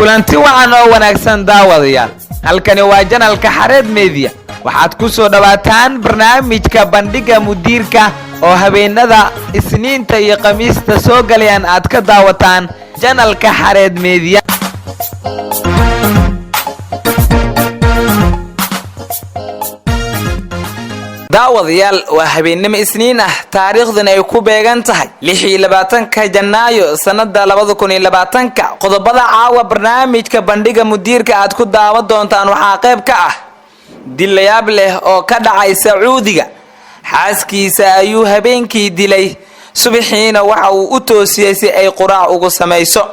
kulanti wacan oo wanaagsan daawadayaal halkani waa janalka Xareed Media waxaad ku soo dhawaataan barnaamijka bandhiga mudiirka oo habeenada Isniinta iyo Khamiista soo galayaan aad ka daawataan janalka Xareed Media daawadayaal waa habeenimo Isniin ah taariikhduna ay ku beegan tahay 26 Janaayo sanada 2020 qodobada caawa barnaamijka bandhiga mudiirka aad ku daawan doontaan waxaa qayb ka ah dilayaab leh oo ka dhacay Sacuudiga xaaskiisa ayuu habeenkii dilay subaxiina waxa uu u toosiyay si ay quraac ugu sameeyso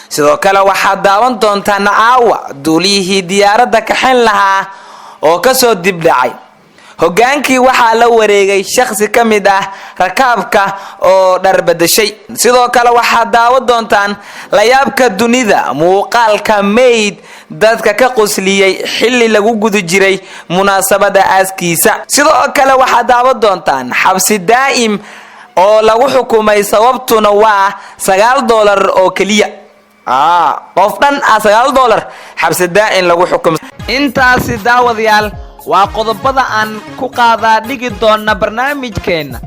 sidoo kale waxaad daawan doontaan caawa duulihii diyaaradda ka xil lahaa oo ka soo dib dhacay hogaankii waxaa la wareegay shakhsi ka mid ah rakaabka oo dharbadashay sidoo kale waxaad daawan doontaan la yaabka dunida muuqaalka mayd dadka ka qosliyay xilli lagu gudu jiray munaasabada aaskiisa sidoo kale waxaad daawan doontaan xabsi daa'im oo lagu xukumay sababtuna waa $9 oo kaliya qof dhan $9 xabsi daa'im lagu xukumay intaasi daawadayaal waa qodobada aan ku qaadaa dhigi doona barnaamijkeena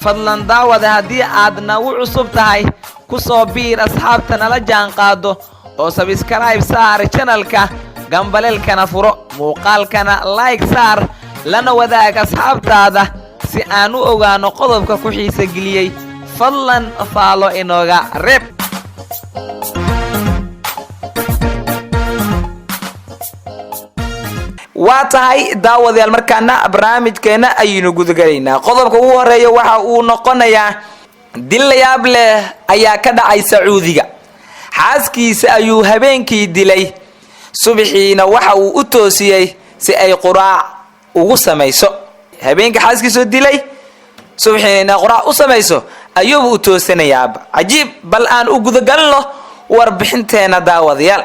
fadlan daawada haddii aad nagu cusub tahay ku soo biir asxaabta nala jaan qaado oo subscribe saar channelka gambaleelkana furo muuqaalkana like saar lana wadaag asxaabtaada si aan u ogaano qodobka ku xiisa geliyay fadlan follow inooga reeb waa tahay daawadayaal markaana barnaamijkeena ayaynu gudagalaynaa qodobka ugu horeeya waxa uu noqonayaa dilayaab leh ayaa ka dhacay Sacuudiga xaaskiisa ayuu habeenkii dilay subaxiina waxa uu u toosiyay si ay quraac ugu sameeyso habeenkii xaaskiisa dilay subaxiina quraac u sameeyso ayuu u toosanayaa ajiib bal aan u gudagalno warbixinteena daawadayaal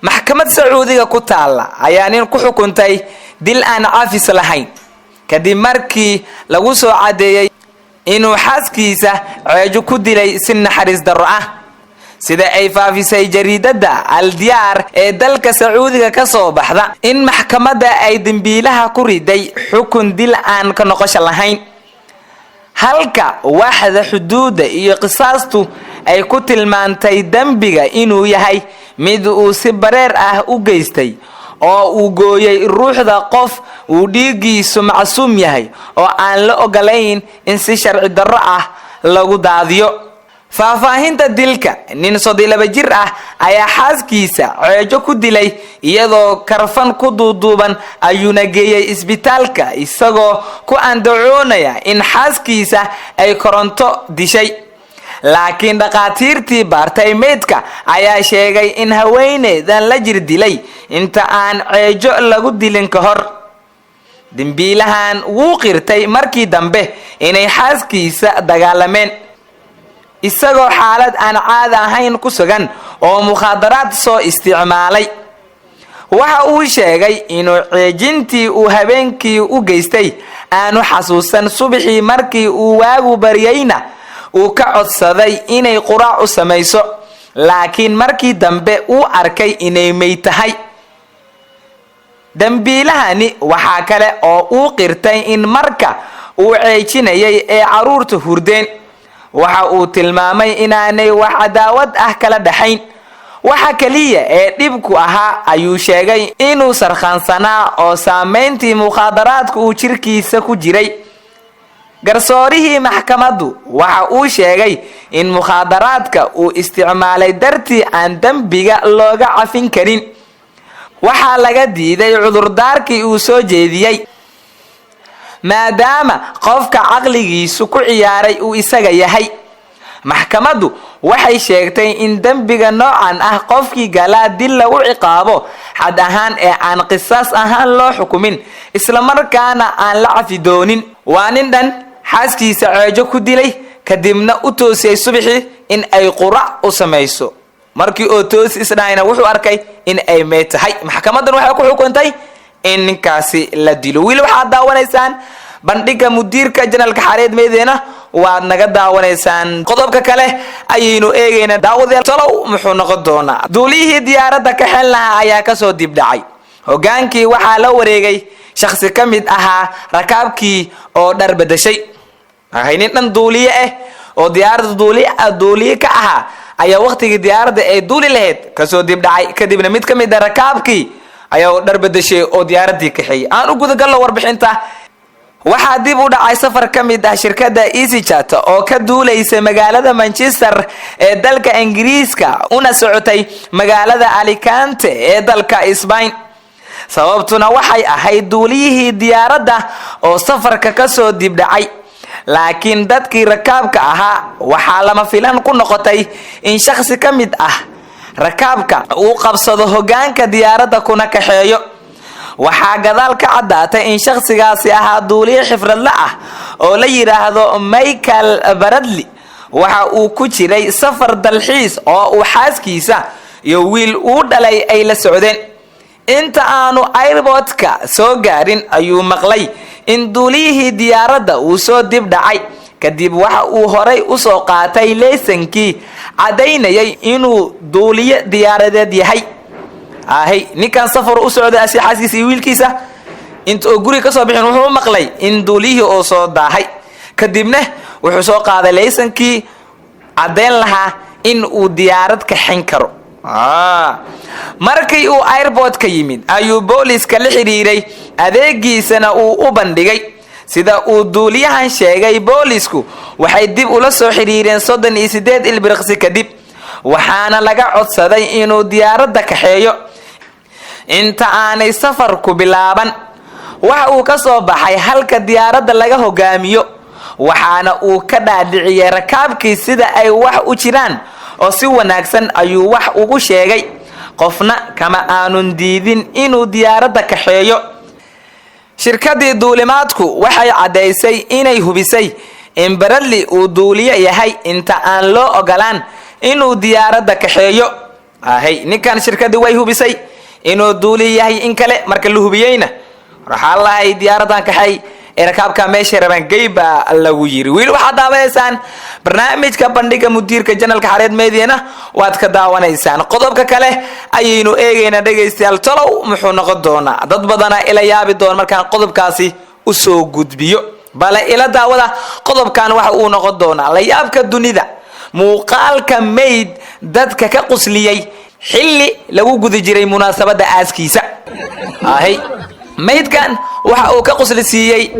maxkamad Sacuudiga ku taala ayaa nin ku xukuntay dil aan caafis lahayn kadib markii lagu soo cadeeyay inuu xaaskiisa ceejo ku dilay si naxariis darro ah sida ay faafisay jariidada Al Diyaar ee dalka Sacuudiga ka soo baxda in maxkamadda ay dambiilaha ku riday xukun dil aan ka noqosho lahayn halka waaxda xuduuda iyo qisaastu ay ku tilmaantay dambiga inuu yahay mid uu si bareer ah u geystay oo uu gooyay ruuxda qof uu dhiigiisu macsuum yahay oo aan la ogolayn in si sharci darro ah lagu daadiyo faahfaahinta dilka nin 32 jir ah ayaa xaaskiisa ceejo ku dilay iyadoo karfan ku duuduuban ayuuna geeyay isbitaalka isagoo ku andacoonaya in xaaskiisa ay koronto dishay laakiin dhaqaatiirtii baartay meydka ayaa sheegay in haweeneydan la jir dilay inta aan ceejo lagu dilin ka hor dambiilahan wuu qirtay markii dambe inay xaaskiisa dagaalameen isagoo xaalad aan caadi ahayn ku sugan oo mukhaadaraad soo isticmaalay waxa uu sheegay inuu ceejintii uu habeenkii u geystay aanu xasuusan subaxii markii uu waagu bariyayna uu ka codsaday inay quraac u sameeyso laakiin markii dambe uu arkay inay meyd tahay dambiilahani waxa kale oo uu qirtay in marka uu ceejinayay ee caruurta hurdeen waxa uu tilmaamay inaanay wax cadaawad ah kala dhaxayn waxa kaliya ee dhibku ahaa ayuu sheegay inuu sarkhaansanaa oo saameyntii mukhaadaraadka uu jirkiisa ku jiray garsoorihii maxkamaddu waxa uu sheegay in mukhaadaraadka uu isticmaalay dartii aan dambiga looga cafin karin waxa laga diiday cudurdaarkii uu soo jeediyay maadaama qofka caqligiisu ku ciyaaray uu isaga yahay maxkamaddu waxay sheegtay in dambiga noocan ah qofkii galaa dil lagu ciqaabo xad ahaan ee aan qisaas ahaan loo xukumin isla markaana aan la cafi doonin waa nin dhan xaaskiisa ceejo ku dilay kadibna u toosiyay subaxii in ay quraac u sameeyso markii oo toos isdhaayna wuxuu arkay in ay meed tahay maxkamaddan waxay ku xukuntay in ninkaasi la dilo wiil waxaad daawanaysaan bandhiga mudiirka janalka Xareed Media waad naga daawanaysaan. qodobka kale ayaynu eegaynaa daawadayaal talow muxuu noqon doonaa. duuliyihii diyaaradda ka xil lahaa ayaa kasoo dibdhacay. hogaankii waxaa la wareegay shakhsi ka mid ahaa rakaabkii oo dhar bedeshay. nin dhan duuliye ah oo diyaaradda duuliye ka ahaa ayaa waqtigii diyaaradda ay duuli lahayd kasoo dibdhacay. kadibna mid ka mid ah rakaabkii ayaa dhar bedeshay oo diyaaraddii kaxeeyay. aan u gudagalno warbixinta. waxaa dib u dhacay safar ka mid ah shirkadda EasyJet oo ka duulaysa magaalada Manchester ee dalka Ingiriiska una socotay magaalada Alicante ee dalka Spain. sababtuna waxay ahayd duuliyihii diyaaradda oo safarka kasoo dibdhacay. laakiin dadkii rakaabka ahaa waxaa lama filan ku noqotay in shakhsi ka mid ah rakaabka uu qabsado hogaanka diyaaradda kuna kaxeeyo. waxaa gadaal ka caddaatay in shakhsigaasi ahaa duuliye xifradle ah oo la yidhaahdo Michael Bradley. waxa uu ku jiray safar dalxiis oo uu xaaskiisa iyo wiil uu dhalay ay la socdeen. inta aanu airportka soo gaarin ayuu maqlay in duuliyihii diyaaradda uu soo dib dhacay. kadib waxa uu horay usoo qaatay leysankii cadaynayay inuu duuliye diyaaradeed yahay. ninkan safar u socday xaaskiisa iyo wiilkiisa inta oo guriga kasoo bixin wuxuu maqlay in duuliyihii oo soo daahay. kadibna wuxuu soo qaaday leysankii cadayn lahaa in uu diyaarad kaxin karo. markii uu airportka yimid ayuu booliska la xiriiray adeegiisana uu u bandhigay. sida uu duuliyahan sheegay boolisku waxay dib ula soo xiriireen 38 ilbiriqsi kadib waxaana laga codsaday inuu diyaaradda kaxeeyo. inta aanay safarku bilaaban waxa uu ka soo baxay halka diyaaradda laga hogaamiyo waxaana uu ka dhaadhiciyay rakaabkii sida ay wax u jiraan oo si wanaagsan ayuu wax ugu sheegay. qofna kama aanun diidin inuu diyaaradda kaxeeyo. shirkadii duulimaadku waxay cadaysay inay hubisay in Bradley uu duuliye yahay inta aan loo ogolaan inuu diyaaradda kaxeeyo. ninkan shirkadii way hubisay inuu duuliye yahay in kale marka la hubiyeyna waxaa lahay diyaaraddan kaxeey ee rakaabka meesha raban geyba lagu yiri. wiil waxaad daawanaysaan barnaamijka bandhiga mudiirka janalka Xareed Meediana waad ka daawanaysaan. qodobka kale ayaynu eegaynaa dhageystayaal talow muxuu noqon doonaa. dad badana ila yaabi doon markaan qodobkaasi u soo gudbiyo bale ila daawada. qodobkan waxa uu noqon doonaa la yaabka dunida. muuqaalka mayd dadka ka qusliyay xilli lagu gudi jiray munaasabada aaskiisa. maydkan waxa uu ka quslisiiyay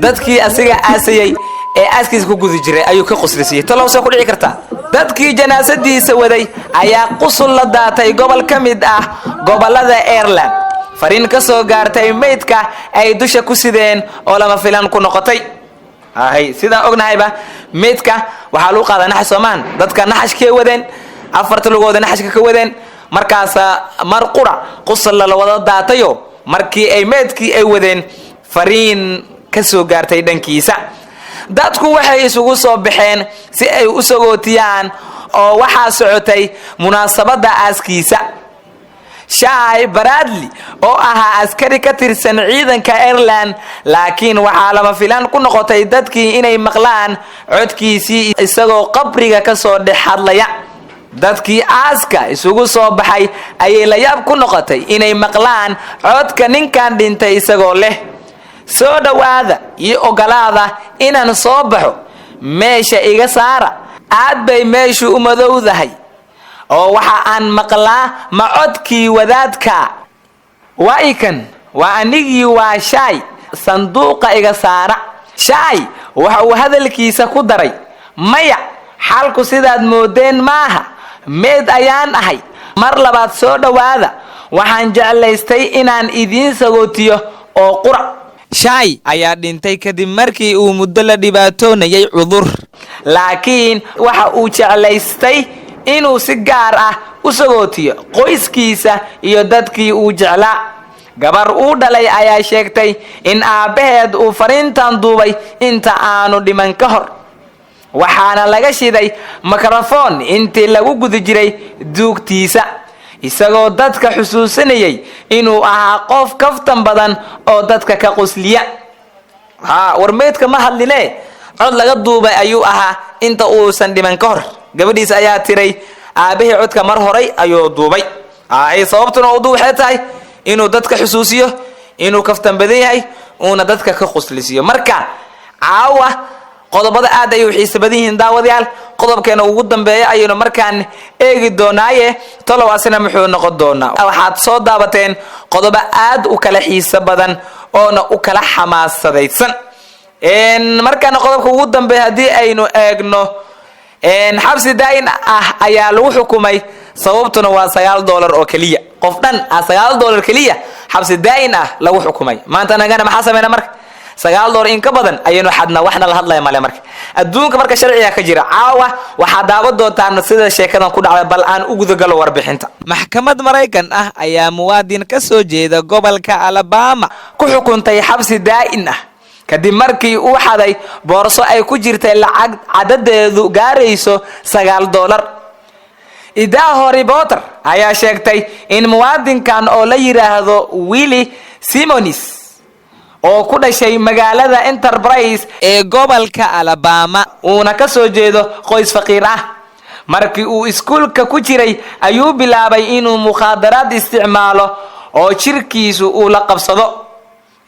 dadkii asiga aasayay ee aaskiisa ku gudi jiray ayuu ka quslisiiyay. talow soo ku dhici kartaa. dadkii janaasadiisa waday ayaa qusul la daatay gobol ka mid ah gobolada Ireland. fariin ka soo gaartay maydka ay dusha ku sideen oo lama filan ku noqotay. sidaan ognahayba maydka waxaa lagu qaadaa naxash Soomaan. dadka naxashkay wadeen afarta lugooda naxashka ka wadeen markaas mar qura qusul la wada daatayo markii ay maydkii ay wadeen fariin ka soo gaartay dhankiisa. dadku waxay isugu soo baxeen si ay u sagootiyaan oo waxaa socotay munaasabada aaskiisa. Shay Bradley oo ahaa askari ka tirsan ciidanka Ireland laakiin waxaa lama filan ku noqotay dadkii inay maqlaan codkiisii isagoo qabriga ka soo dhex hadlaya. dadkii aaska isugu soo baxay ayay la yaab ku noqotay inay maqlaan codka ninkan dhintay isagoo leh soo dhawaada iyo ogolaada inaan soo baxo meesha iga saara. aad bay meeshu u madowdahay oo waxa aan maqlaa ma codkii wadaadka. waa anigii waa Shay sanduuqa iga saara. Shay waxa uu hadalkiisa ku daray maya xalku sidaad moodeen maaha. meed ayaan ahay. mar labaad soo dhawaada waxaan jeclaystay inaan idiin sagootiyo oo qura. Shay ayaa dhintay kadib markii uu muddo la dhibaatoonayay cudur. laakiin waxa uu jeclaystay inuu si gaar ah u sagootiyo qoyskiisa iyo dadkii uu jeclaa. gabar uu dhalay ayaa sheegtay in aabaheed uu fariintan duubay inta aanu dhiman ka hor. waxaana laga shiday mikrafoon intii lagu gudi jiray duugtiisa isagoo dadka xusuusinayay inuu ahaa qof kaftan badan oo dadka ka qosliya. warmeedka ma hadline cod laga duubay ayuu ahaa inta uusan dhiman ka hor gabadhiisa ayaa tiray aabahii codka mar horay ayuu duubay ay sababtuna uu waxay tahay inuu dadka xusuusiyo inuu kaftan badan yahay uuna dadka ka qoslisiyo marka caawa qodobada aad ay u xiiso badan yihiin daawadayaal qodobkeena ugu dambeeya ayaynu markaan eegi doonaaye talow asina muxuu noqon doonaa waxaad soo daabateen qodobo aad u kala xiiso badan oona u kala xamaasadaysan markaan qodobka ugu dambeeya haddii aynu eegno xabsi daa'in ah ayaa lagu xukumay sababtuna waa $9 oo kaliya qof dhan $9 kaliya xabsi daa'in ah lagu xukumay maanta anagana maxaa sameeyna marka $9 in ka badan ayaynu xadna waxna la hadlay male marka adduunka marka sharciga ka jira caawa waxa daawad doontaan sida sheekadan ku dhacday bal aan u gudagalo warbixinta maxkamad Mareykan ah ayaa muwaadin ka soo jeeda gobolka Alabama ku xukuntay xabsi daa'in ah kadib markii uu xaday boorso ay ku jirtay lacag cadadeedu gaarayso $9 Idaho Reporter ayaa sheegtay in muwaadinkan oo la yiraahdo Willie Simonis oo ku dhashay magaalada Enterprise ee gobolka Alabama uuna ka soo jeedo qoys faqiir ah markii uu iskuulka ku jiray ayuu bilaabay inuu mukhaadaraad isticmaalo oo jirkiisu uu la qabsado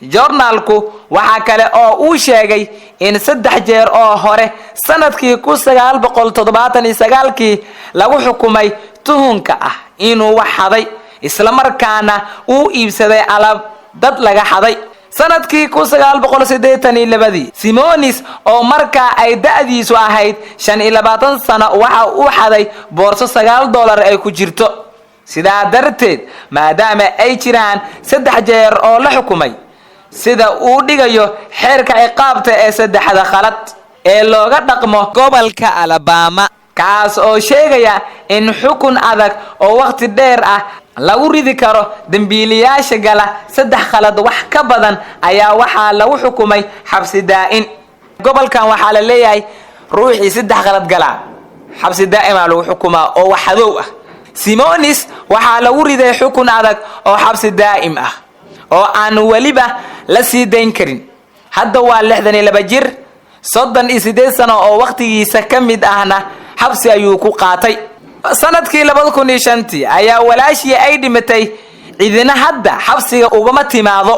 journalku waxa kale oo uu sheegay in 3 jeer oo hore sanadkii 1979 lagu xukumay tuhunka ah inuu wax xaday isla markaana uu iibsaday alaab dad laga xaday sanadkii 1982 Simonis oo markaa ay da'diisu ahayd 25 sano waxa uu xaday boorso $9 ay ku jirto sidaa darteed maadaama ay jiraan 3 jeer oo la xukumay sida uu dhigayo xeerka ciqaabta ee saddexda khalad ee looga dhaqmo gobolka Alabama kaas oo sheegaya in xukun adag oo waqti dheer ah lagu ridi karo dambiilayaasha gala 3 khalad wax ka badan ayaa waxa lagu xukumay xabsi daa'in gobolkan waxa la leeyahay ruuxii 3 khalad gala xabsi daa'im lagu xukumaa oo waxadow ah Simonis waxa lagu riday xukun adag oo xabsi daa'im ah oo aan waliba la sii dayn karin hadda waa 62 jir 38 sano oo waqtigiisa kamid ahna xabsi ayuu ku qaatay sanadkii 2005 ayaa walaashii ay dhimatay cidina hadda xabsiga ugama timaado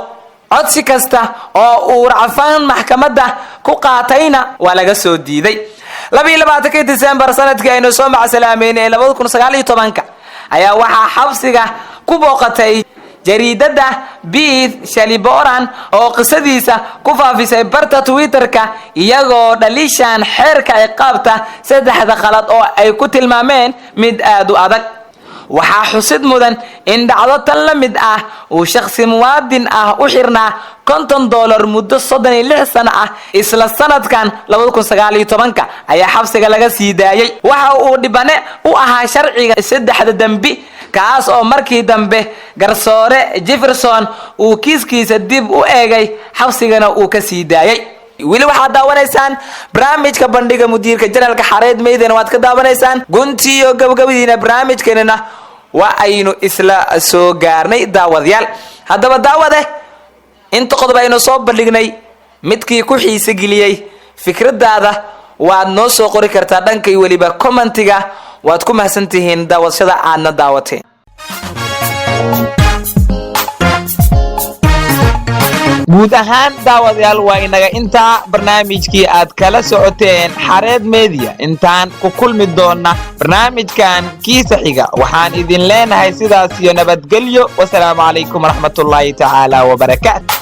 codsi kasta oo uu racfaan maxkamadda ku qaatayna waa laga soo diiday 22 December sanadkii aynu soo macsalaameenay 2019 ayaa waxa xabsiga ku booqatay jariidada Beth Shaliboran oo qisadiisa ku faafisay barta Twitterka iyagoo dhalishan xeerka ciqaabta 3 khalad oo ay ku tilmaameen mid aad u adag waxa xusid mudan in dhacdo tan la mid ah uu shakhsi muwaadin ah u xirnaa $50 muddo 36 sano ah isla sanadkan 2019 ayaa xabsiga laga sii daayay waxa uu dhibane u ahaa sharciga 3 dambi kaas oo markii dambe garsoore Jefferson uu kiiskiisa dib u eegay xabsigana uu ka sii daayay wili waxa daawanaysaan barnaamijka bandhiga mudiirka janalka xareed meydana waad ka daawanaysaan guntiyo gabagabadiina barnaamijkeena waa aynu isla soo gaarnay daawadayaal haddaba daawade inta qodob aynu soo bandhignay midkii ku xiisa geliyay fikradaada waad noo soo qori kartaa dhankay waliba commentiga waad ku mahadsantihiin daawashada aadna daawateen guud ahaan daawadayaal waa inaga intaa barnaamijkii aad kala socoteen xareed media intaan ku kulmi doona barnaamijkan kiisa xiga waxaan idin leenahay sidaas iyo nabadgelyo wassalaamu calaykum waraxmatullaahi tacaala wabarakaatu